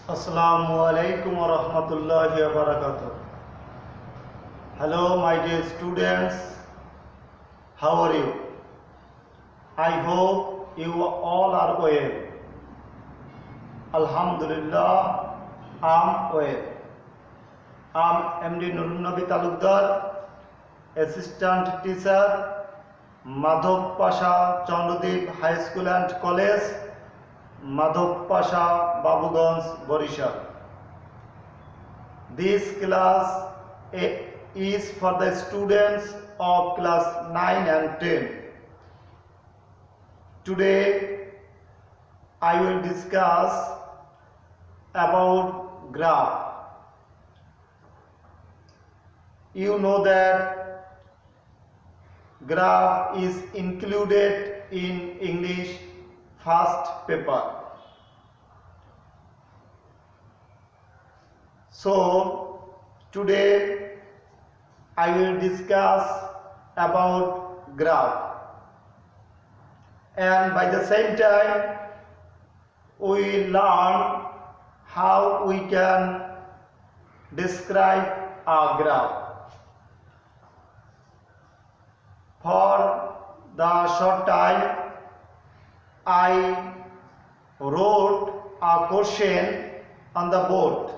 Assalamu alaikum wa rahmatullahi wa barakatuh. Hello, my dear students. How are you? I hope you all are well. Alhamdulillah, I'm well. I'm MD Nurul Nabi Talukdar, Assistant Teacher, Madhov Pasha Chandradeep High School and College, Madhov Pasha, Babuganj, Borishal. This class is for the students of class 9 and 10. Today I will discuss about graph. You know that graph is included in English first paper. So today I will discuss about graph, and by the same time we will learn how we can describe a graph. For the short time I wrote a question on the board.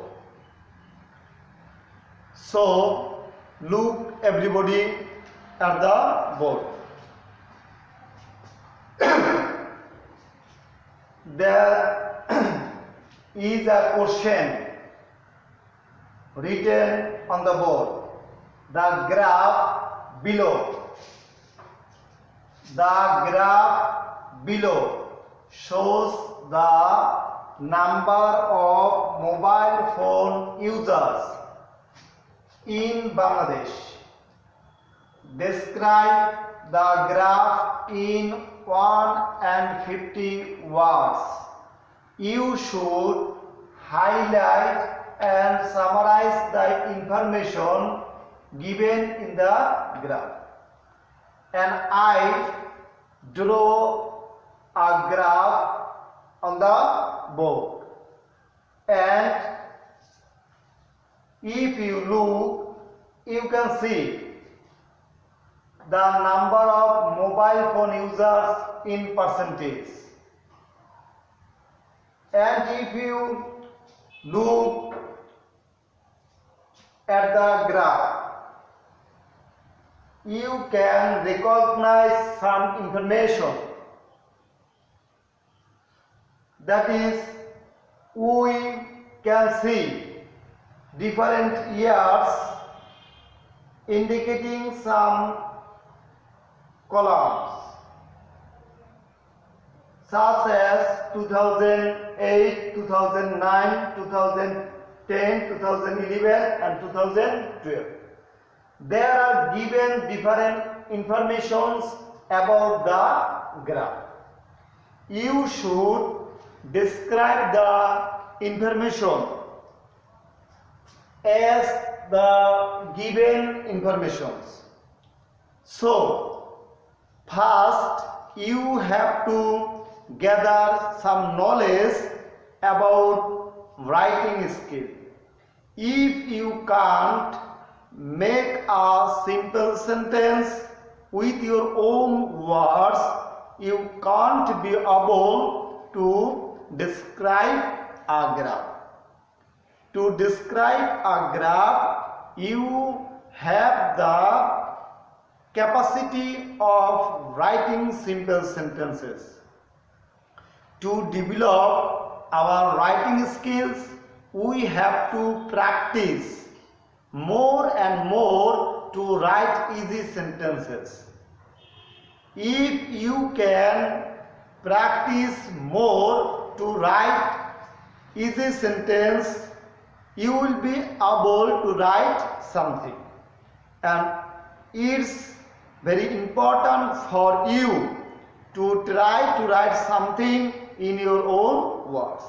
So look everybody at the board. There is a question written on the board. The graph below. The graph below shows the number of mobile phone users in Bangladesh. Describe the graph in 150 words. You should highlight and summarize the information given in the graph. And I draw a graph on the board. And if you look, you can see the number of mobile phone users in percentage. And if you look at the graph, you can recognize some information. That is, we can see different years indicating some columns, such as 2008, 2009, 2010, 2011 and 2012. There are given different informations about the graph. You should describe the information as the given informations. So first you have to gather some knowledge about writing skill. If you can't make a simple sentence with your own words, you can't be able to describe a graph. To describe a graph, you have the capacity of writing simple sentences. To develop our writing skills, we have to practice more and more to write easy sentences. If you can practice more to write easy sentence, you will be able to write something. And it's very important for you to try to write something in your own words.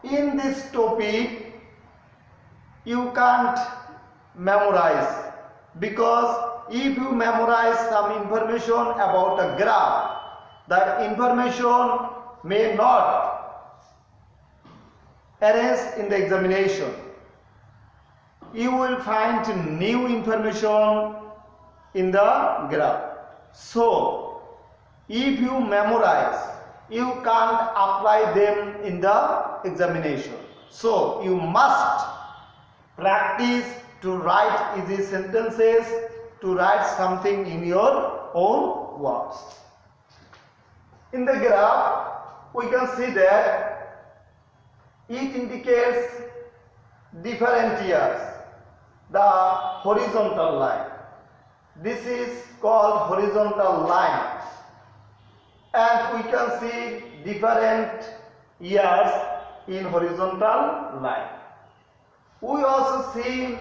In this topic, you can't memorize, because if you memorize some information about a graph, that information may not arranged in the examination. You will find new information in the graph. So, if you memorize, you can't apply them in the examination. So, you must practice to write easy sentences, to write something in your own words. In the graph, we can see that it indicates different years. The horizontal line. This is called horizontal line. And we can see different years in horizontal line. We also see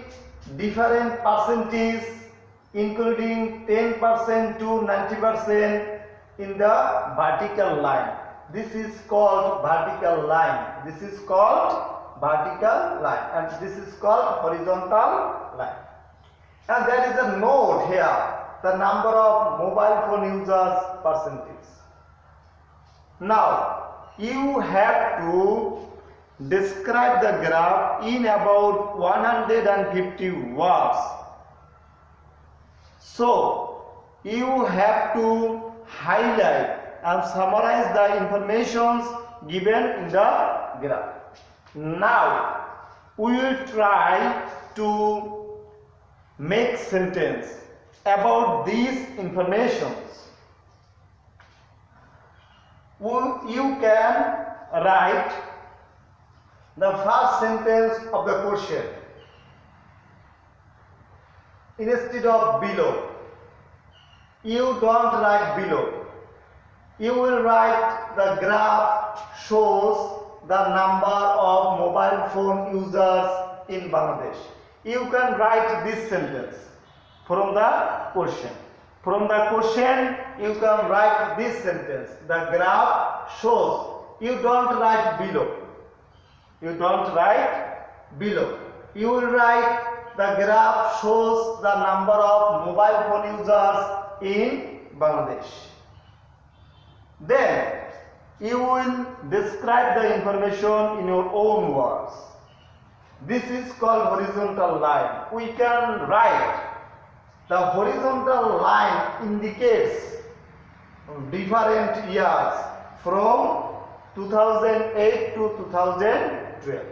different percentages including 10% to 90% in the vertical line. This is called vertical line. This is called vertical line, and this is called horizontal line. And there is a note here, the number of mobile phone users percentage. Now you have to describe the graph in about 150 words. So you have to highlight and summarize the information given in the graph. Now we will try to make sentence about these informations. You can write the first sentence of the question instead of below. You don't write below. You will write the graph shows the number of mobile phone users in Bangladesh. You can write this sentence from the question. From the question, you can write this sentence. The graph shows. You don't write below. You don't write below. You will write the graph shows the number of mobile phone users in Bangladesh. Then you will describe the information in your own words. This is called horizontal line. We can write the horizontal line indicates different years from 2008 to 2012.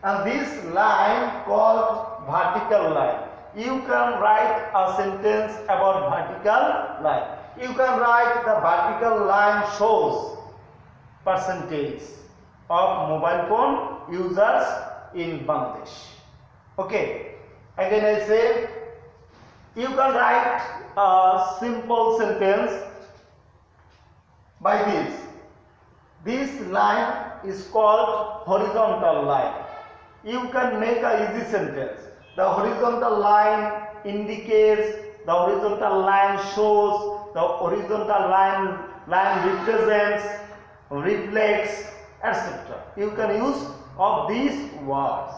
And this line called vertical line. You can write a sentence about vertical line. You can write the vertical line shows percentage of mobile phone users in Bangladesh. Okay, again I say you can write a simple sentence by this. This line is called horizontal line. You can make a easy sentence. The horizontal line indicates, the horizontal line shows, the horizontal line represents, reflects, etc. You can use of these words.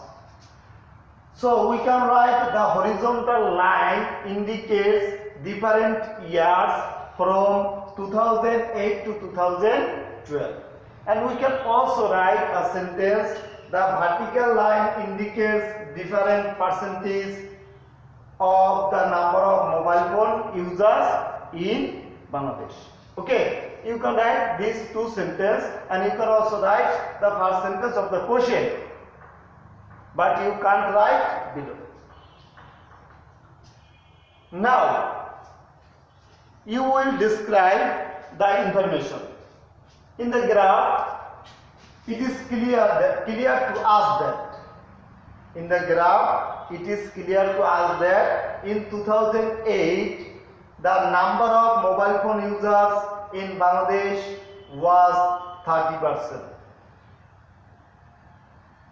So we can write the horizontal line indicates different years from 2008 to 2012. And we can also write a sentence, the vertical line indicates different percentage of the number of mobile phone users in Bangladesh. Okay, you can write these two sentences, and you can also write the first sentence of the question, but you can't write below. Now you will describe the information. In the graph, it is clear to us that in the graph it is clear to us that in 2008 the number of mobile phone users in Bangladesh was 30%.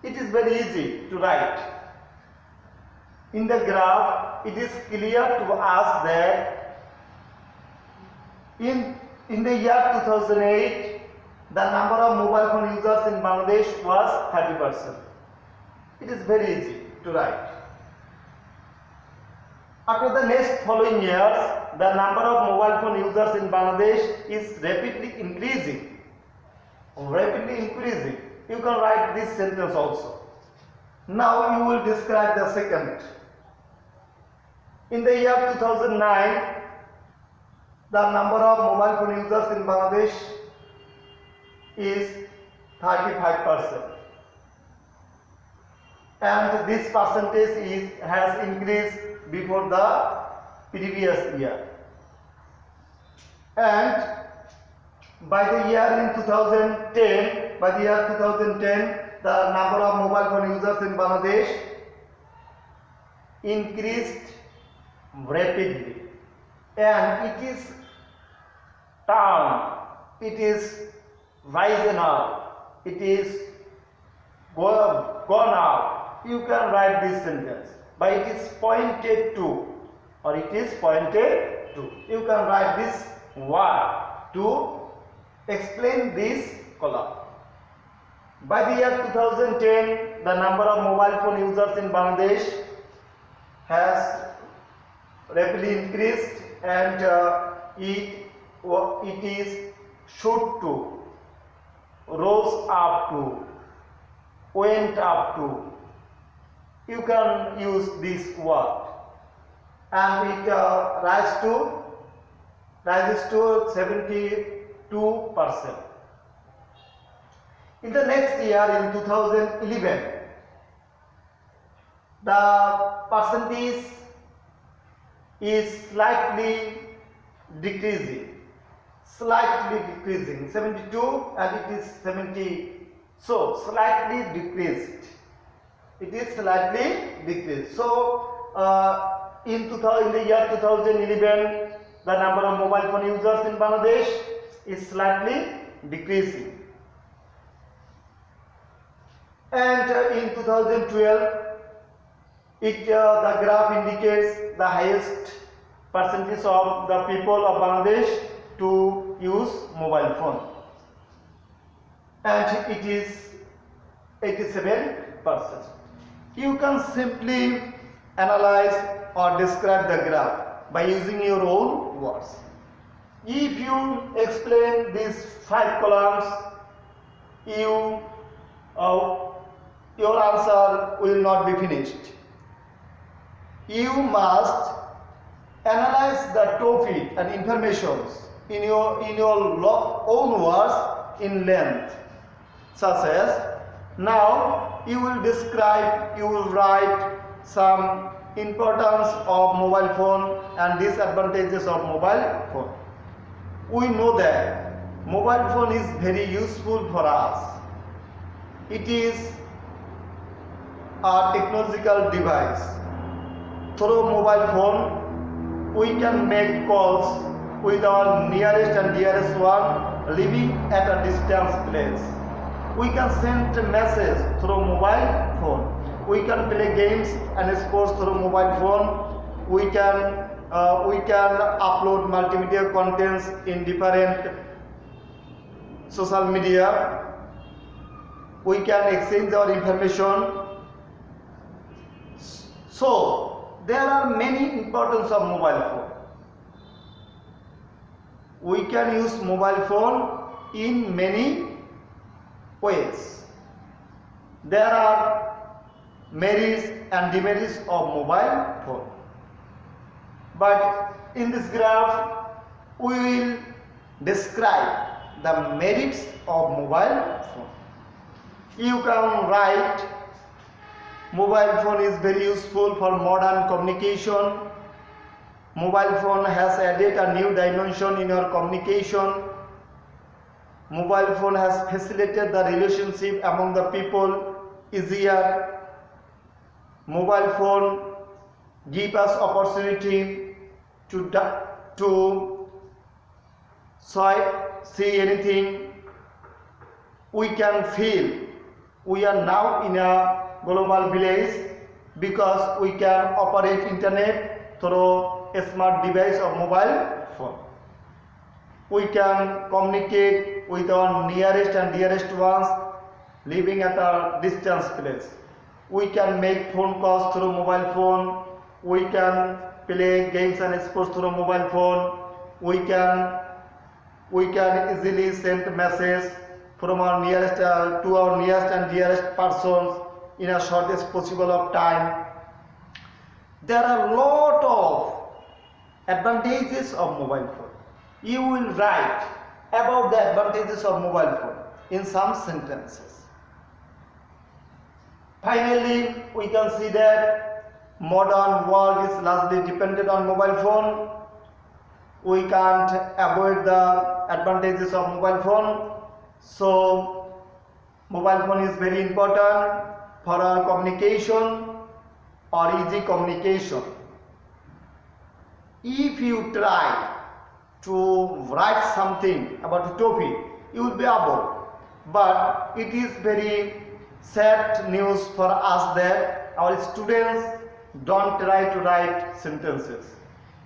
It is very easy to write. In the graph, it is clear to us that in the year 2008, the number of mobile phone users in Bangladesh was 30%. It is very easy to write. After the next following years, the number of mobile phone users in Bangladesh is rapidly increasing. You can write this sentence also. Now you will describe the second. In the year 2009, the number of mobile phone users in Bangladesh is 35%. And this percentage has increased before the previous year. And by the year 2010, the number of mobile phone users in Bangladesh increased rapidly, and it is risen up, it is gone up. You can write this sentence, but it is pointed to, or it is pointed to. You can write this word to explain this column. By the year 2010, the number of mobile phone users in Bangladesh has rapidly increased, and it is shoot to, rose up to, went up to. You can use this word, and it rises to 72%. In the next year, in 2011, the percentage is slightly decreasing, 72 and it is 70, so slightly decreased. It is slightly decreased. So in the year 2011, the number of mobile phone users in Bangladesh is slightly decreasing. And in 2012, the graph indicates the highest percentage of the people of Bangladesh to use mobile phone, and it is 87%. You can simply analyze or describe the graph by using your own words. If you explain these 5 columns, your answer will not be finished. You must analyze the topic and informations in your own words in length, such as, now you will write some importance of mobile phone and disadvantages of mobile phone. We know that mobile phone is very useful for us. It is a technological device. Through mobile phone, we can make calls with our nearest and dearest one living at a distant place. We can send a message through mobile phone. We can play games and sports through mobile phone. We can upload multimedia contents in different social media. We can exchange our information. So there are many importance of mobile phone. We can use mobile phone in many ways. There are merits and demerits of mobile phone. But in this graph, we will describe the merits of mobile phone. You can write, mobile phone is very useful for modern communication. Mobile phone has added a new dimension in our communication. Mobile phone has facilitated the relationship among the people easier. Mobile phone gives us opportunity to see anything. We can feel we are now in a global village because we can operate internet through a smart device or mobile phone. We can communicate with our nearest and dearest ones living at a distant place. We can make phone calls through mobile phone. We can play games and sports through mobile phone. We can easily send messages from our nearest to our nearest and dearest persons in a shortest possible of time. There are a lot of advantages of mobile phone. You will write about the advantages of mobile phone in some sentences. Finally, we can see that modern world is largely dependent on mobile phone. We can't avoid the advantages of mobile phone. So, mobile phone is very important for our communication or easy communication. If you try to write something about a topic, you will be able. But it is very sad news for us that our students don't try to write sentences.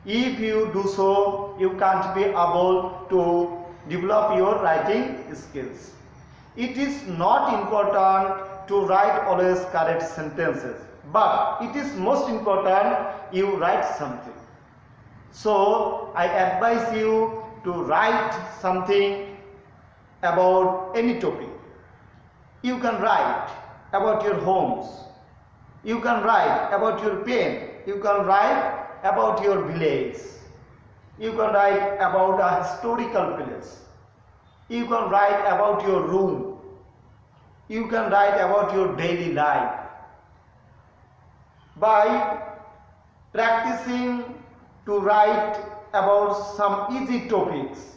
If you do so, you can't be able to develop your writing skills. It is not important to write always correct sentences, but it is most important you write something. So I advise you to write something about any topic. You can write about your homes. You can write about your pen. You can write about your village. You can write about a historical place. You can write about your room. You can write about your daily life. By practicing to write about some easy topics,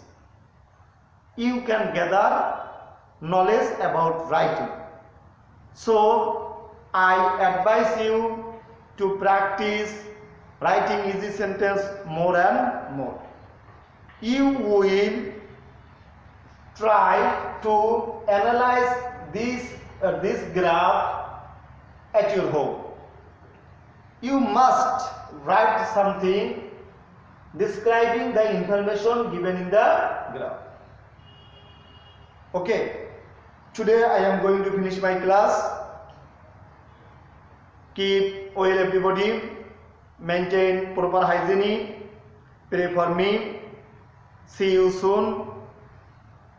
you can gather knowledge about writing. So I advise you to practice writing easy sentence more and more. You will try to analyze this graph at your home. You must write something describing the information given in the graph. Okay, today I am going to finish my class. Keep well everybody, maintain proper hygiene, pray for me. See you soon.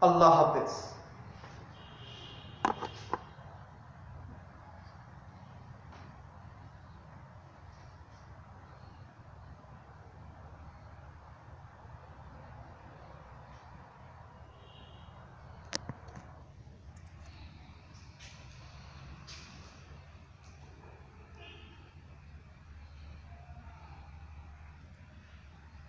Allah Hafiz.